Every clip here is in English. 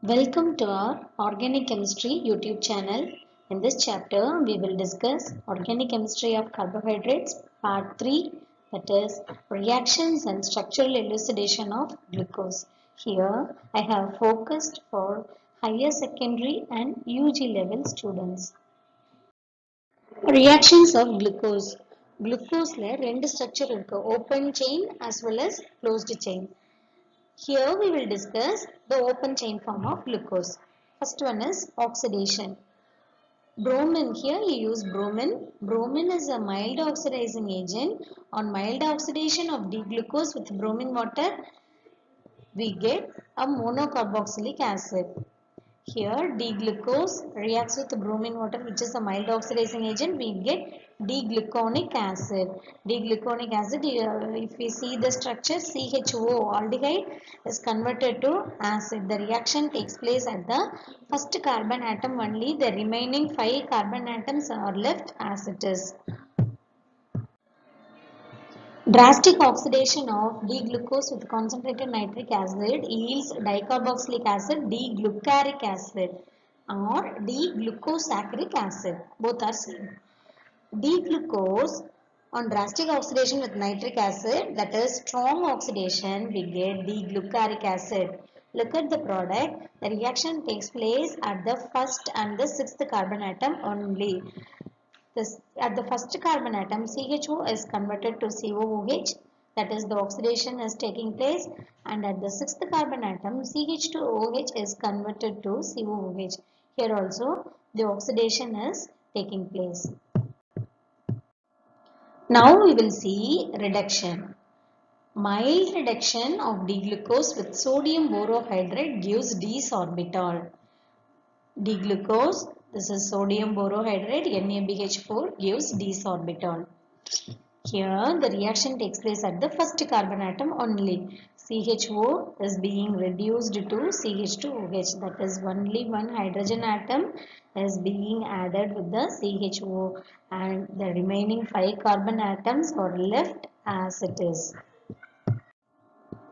Welcome to our Organic Chemistry YouTube channel. In this chapter, we will discuss Organic Chemistry of Carbohydrates Part 3, that is Reactions and Structural Elucidation of Glucose. Here, I have focused for higher secondary and UG level students. Reactions of glucose. Glucoseல ரெண்டு structure இருக்கு, open chain as well as closed chain. Here we will discuss the open chain form of glucose. First one is oxidation. Bromine, here you use bromine. Bromine is a mild oxidizing agent. On mild oxidation of D-glucose with bromine water, we get a monocarboxylic acid. Here D-glucose reacts with bromine water, which is a mild oxidizing agent. We get D-gluconic acid. D-gluconic acid, if we see the structure, CHO aldehyde is converted to acid. The reaction takes place at the first carbon atom only. The remaining 5 carbon atoms are left as it is. Drastic oxidation of D-glucose with concentrated nitric acid yields dicarboxylic acid, D-glucaric acid or D-glucosaccharic acid. Both are same. D-glucose on drastic oxidation with nitric acid, that is strong oxidation, we get D-glucaric acid. Look at the product. The reaction takes place at the first and the sixth carbon atom only. At the first carbon atom, CHO is converted to COOH, that is the oxidation is taking place, and at the sixth carbon atom, CH2OH is converted to COOH. Here also the oxidation is taking place. Now we will see reduction. Mild reduction of D-glucose with sodium borohydride gives D-sorbitol. D-glucose, this is sodium borohydride, NaBH4 gives D-sorbitol. Here the reaction takes place at the first carbon atom only. CHO is being reduced to CH2OH, that is only one hydrogen atom is being added with the CHO and the remaining 5 carbon atoms are left as it is.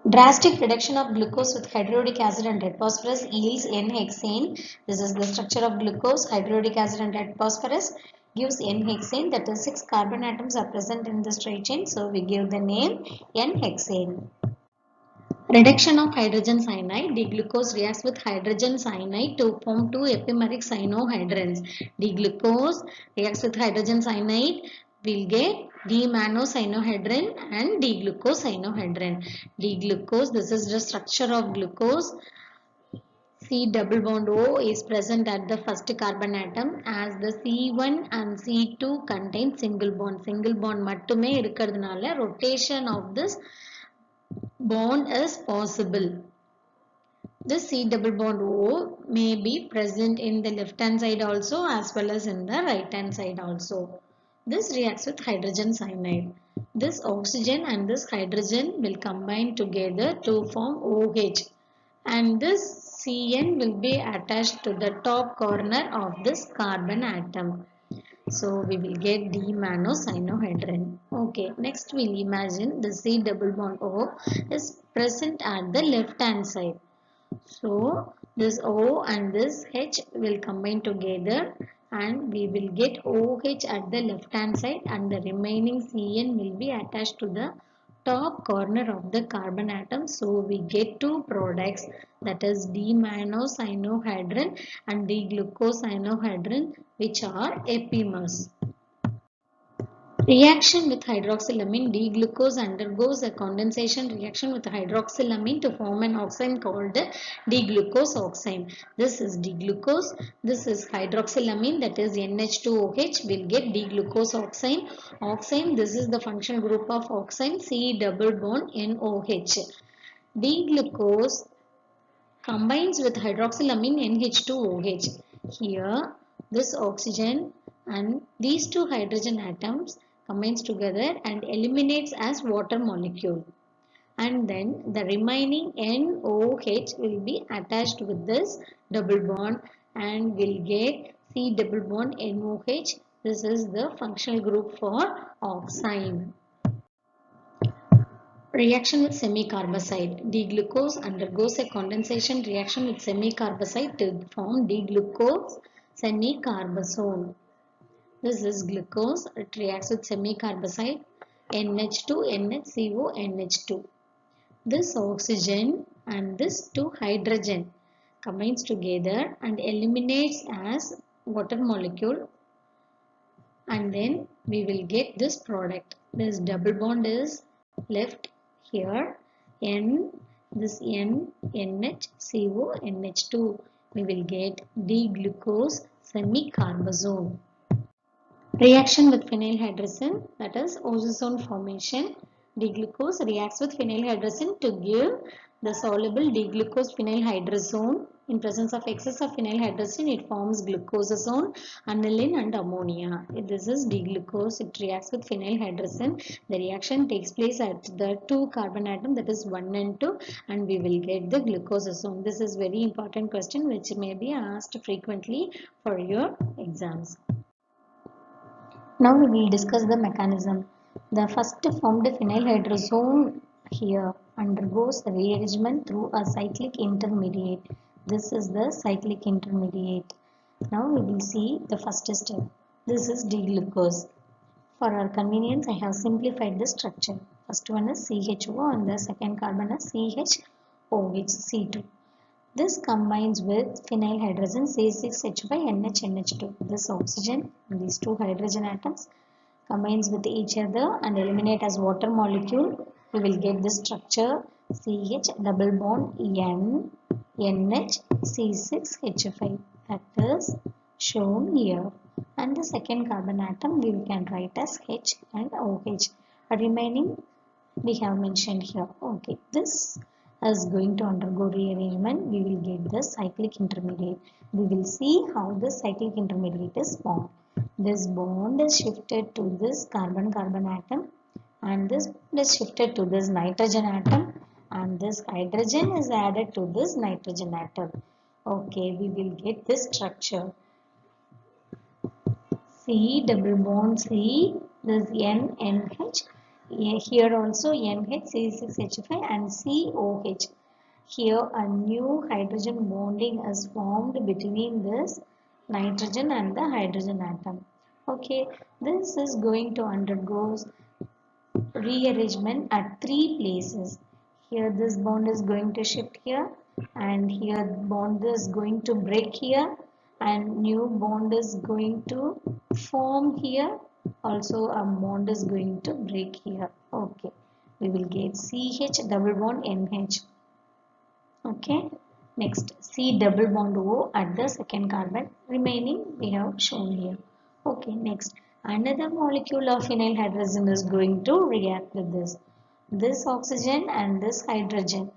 Drastic reduction of glucose with hydrochloric acid and red phosphorus yields N-hexane. This is the structure of glucose. Hydrochloric acid and red phosphorus gives N-hexane, that is 6 carbon atoms are present in the straight chain. So we give the name N-hexane. Reduction of hydrogen cyanide. D-glucose reacts with hydrogen cyanide to form two epimeric cyanohydrins. D-glucose reacts with hydrogen cyanide. We'll get D-manocyanohydrin and D-glucose cyanohydrin. D-glucose, this is the structure of glucose. C double bond O is present at the first carbon atom as the C1 and C2 contain single bond. Single bond மட்டுமே இருக்கிறதுனால rotation of this bond is possible. This C double bond O may be present in the left hand side also as well as in the right hand side also. This reacts with hydrogen cyanide. This oxygen and this hydrogen will combine together to form OH, and this Cn will be attached to the top corner of this carbon atom. So we will get D-manocyanohydrin. Okay, next we'll imagine the C double bond O is present at the left hand side. So this O and this H will combine together and we will get OH at the left hand side and the remaining Cn will be attached to the top corner of the carbon atom. So we get two products, that is D-manocyanohydrin and D-glucoscyanohydrin, which are epimers. Reaction with hydroxylamine. D-glucose undergoes a condensation reaction with hydroxylamine to form an oxime called D-glucose oxime. This is D-glucose. This is hydroxylamine, that is NH2OH. We'll get D-glucose oxime. Oxime, this is the functional group of oxime, C double bond NOH. D-glucose combines with hydroxylamine NH2OH. Here, this oxygen and these two hydrogen atoms combines together and eliminates as water molecule, and then the remaining NOH will be attached with this double bond and will get C double bond NOH. This is the functional group for oxime. Reaction with semicarbazide. D-glucose undergoes a condensation reaction with semicarbazide to form D-glucose semicarbazole. This is glucose. It reacts with semicarbazide NH2, NHCO, NH2. This oxygen and this two hydrogen combines together and eliminates as water molecule, and then we will get this product. This double bond is left here. N, this N, NH, CO, NH2. We will get D-glucose semicarbazole. Reaction with phenylhydrazine, that is ozone formation. D-glucose reacts with phenylhydrazine to give the soluble D-glucose phenylhydrazone. In presence of excess of phenylhydrazine, it forms glucosazone, aniline and ammonia. This is D-glucose. It reacts with phenylhydrazine. The reaction takes place at the two carbon atom, that is 1 and 2, and we will get the glucosazone. This is very important question which may be asked frequently for your exams. Now we will discuss the mechanism. The first formed phenylhydrazone here undergoes rearrangement through a cyclic intermediate. This is the cyclic intermediate. Now we will see the first step. This is D-glucose. For our convenience, I have simplified the structure. First one is CHO and the second carbon is CHOH, C2. This combines with phenylhydrazine C6H5NH2. This oxygen and these two hydrogen atoms combines with each other and eliminate as water molecule. We will get this structure CH double bond N NH C6H5. That is shown here. And the second carbon atom we can write as H and OH. Remaining we have mentioned here. Okay, this is going to undergo rearrangement. We will get the cyclic intermediate. We will see how the cyclic intermediate is formed. This bond is shifted to this carbon-carbon atom, and this is shifted to this nitrogen atom, and this hydrogen is added to this nitrogen atom. Okay, we will get this structure. C double bond C, this NH. Here also NHC6H5 and COH. Here a new hydrogen bonding is formed between this nitrogen and the hydrogen atom. Okay, this is going to undergo rearrangement at three places. Here this bond is going to shift here, and here bond is going to break here, and new bond is going to form here. Also a bond is going to break here. Okay, we will get CH double bond NH. Okay, next C double bond O at the second carbon. Remaining we have shown here. Okay, next another molecule of phenylhydrazine is going to react with this oxygen and this hydrogen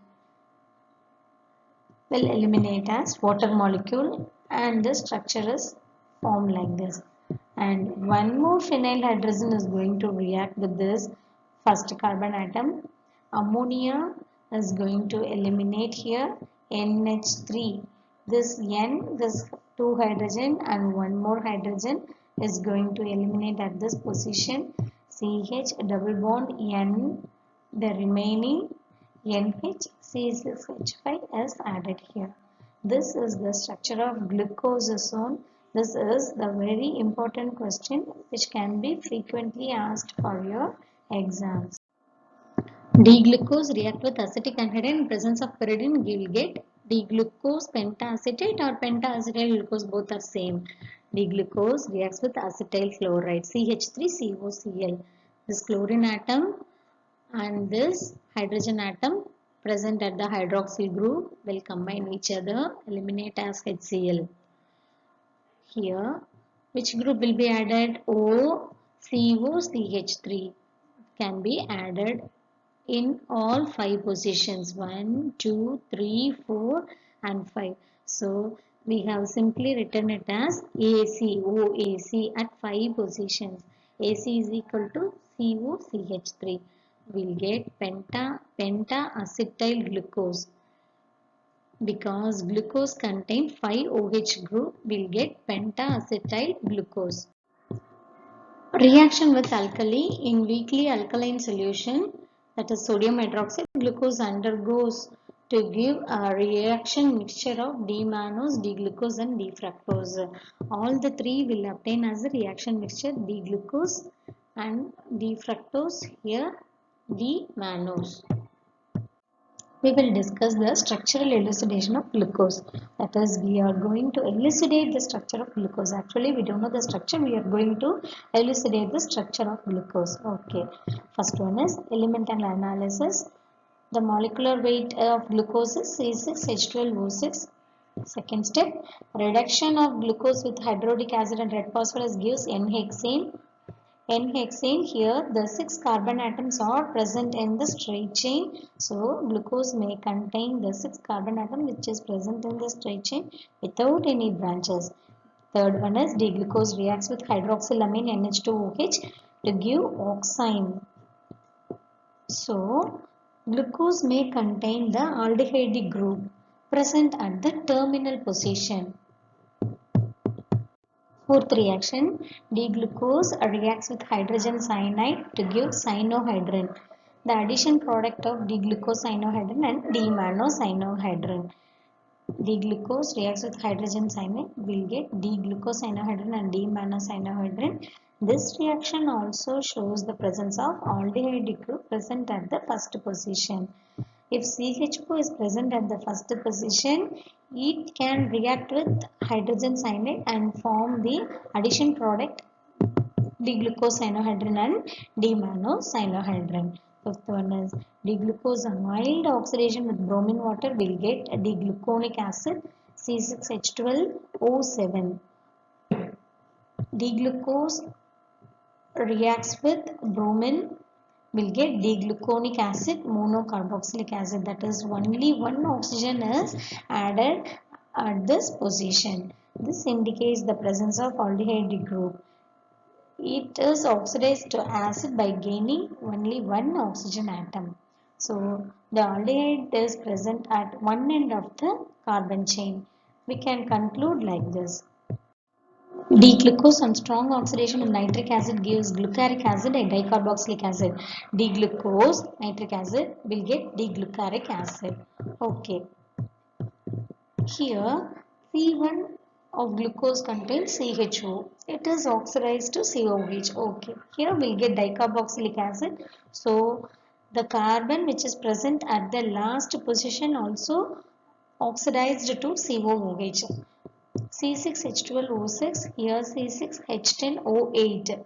will eliminate as water molecule, and the structure is formed like this. And one more phenylhydrazine is going to react with this first carbon atom. Ammonia is going to eliminate here NH3. This N, this two hydrogen and one more hydrogen is going to eliminate at this position. CH double bond N, the remaining NH C6H5 is added here. This is the structure of glucosazone. This is the very important question which can be frequently asked for your exams. D-glucose react with acetic anhydride in presence of pyridine. You will get D-glucose pentaacetate or pentaacetyl glucose, both are same. D-glucose reacts with acetyl chloride CH3COCl. This chlorine atom and this hydrogen atom present at the hydroxyl group will combine each other, eliminate as HCl. Here, which group will be added? OCOCH3 can be added in all 5 positions, 1, 2, 3, 4 and 5. So, we have simply written it as OAC at 5 positions. AC is equal to COCH3. We will get pentaacetyl glucose. Because glucose contains 5 OH group, we will get pentaacetyl glucose. Reaction with alkali in weakly alkaline solution. that is sodium hydroxide, glucose undergoes to give a reaction mixture of D-mannose, D-glucose and D-fructose. All the three will obtain as a reaction mixture D-glucose and D-fructose, here D-mannose. We will discuss the structural elucidation of glucose. That is, we are going to elucidate the structure of glucose. Actually, we don't know the structure. We are going to elucidate the structure of glucose. Okay. First one is elemental analysis. The molecular weight of glucose is C6H12O6. Second step, reduction of glucose with hydrochloric acid and red phosphorus gives N-hexane. N-hexane, here the 6 carbon atoms are present in the straight chain. So glucose may contain the 6 carbon atom which is present in the straight chain without any branches. Third one is D-glucose reacts with hydroxylamine NH2OH to give oxime. So glucose may contain the aldehyde group present at the terminal position. Fourth reaction, D-glucose reacts with hydrogen cyanide to give cyanohydrin. The addition product of D-glucose cyanohydrin and D-mannose-cyanohydrin. D-glucose reacts with hydrogen cyanide will get D-glucose cyanohydrin and D-mannose-cyanohydrin. This reaction also shows the presence of aldehyde group present at the first position. If CH2 is present at the first position, it can react with hydrogen cyanide and form the addition product D-glucose cyanohydrin and D-mannose-cyanohydrin. Fifth one is D-glucose mild oxidation with bromine water will get D-gluconic acid C6H12O7. D-glucose reacts with bromine will get D-gluconic acid monocarboxylic acid, that is only one oxygen is added at this position. This indicates the presence of aldehyde group. It is oxidized to acid by gaining only one oxygen atom. So the aldehyde is present at one end of the carbon chain. We can conclude like this. D-glucose on strong oxidation with nitric acid gives glucaric acid and dicarboxylic acid. D-glucose, nitric acid will get D-glucaric acid. Okay. Here C1 of glucose contains CHO. It is oxidized to COH. Okay. Here we'll get dicarboxylic acid. So the carbon which is present at the last position also oxidized to COOH. C6H12O6, here C6H10O8.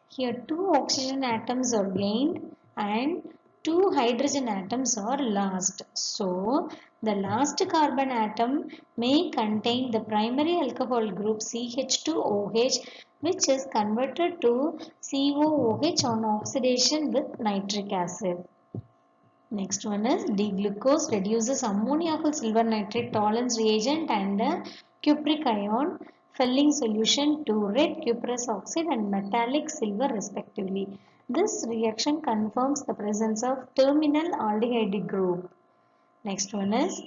Here two oxygen atoms are gained and two hydrogen atoms are lost. So the last carbon atom may contain the primary alcohol group CH2OH, which is converted to COOH on oxidation with nitric acid. Next one is D-glucose reduces ammoniacal silver nitrate tolerance reagent and cupric ion filling solution to red cuprous oxide and metallic silver respectively. This reaction confirms the presence of terminal aldehyde group. Next one is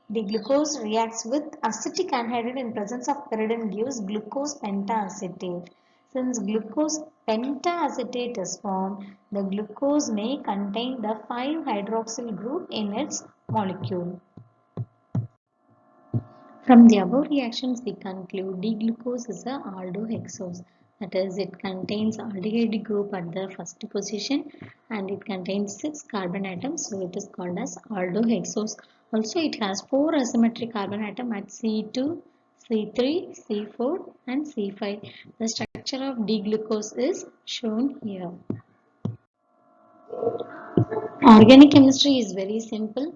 D-glucose reacts with acetic anhydride in presence of pyridine gives glucose pentaacetate. Since glucose pentaacetate is formed, the glucose may contain the 5-hydroxyl group in its molecule. From the above reactions, we conclude D-glucose is a aldohexose. That is, it contains aldehyde group at the first position and it contains 6 carbon atoms, so it is called as aldohexose. Also, it has 4 asymmetric carbon atoms at C2, C3, C4 and C5. The structure of D-glucose is shown here. Organic chemistry is very simple.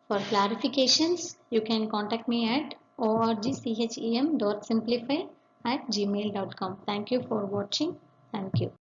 For clarifications, you can contact me at orgchem.simplify@gmail.com. Thank you for watching. Thank you.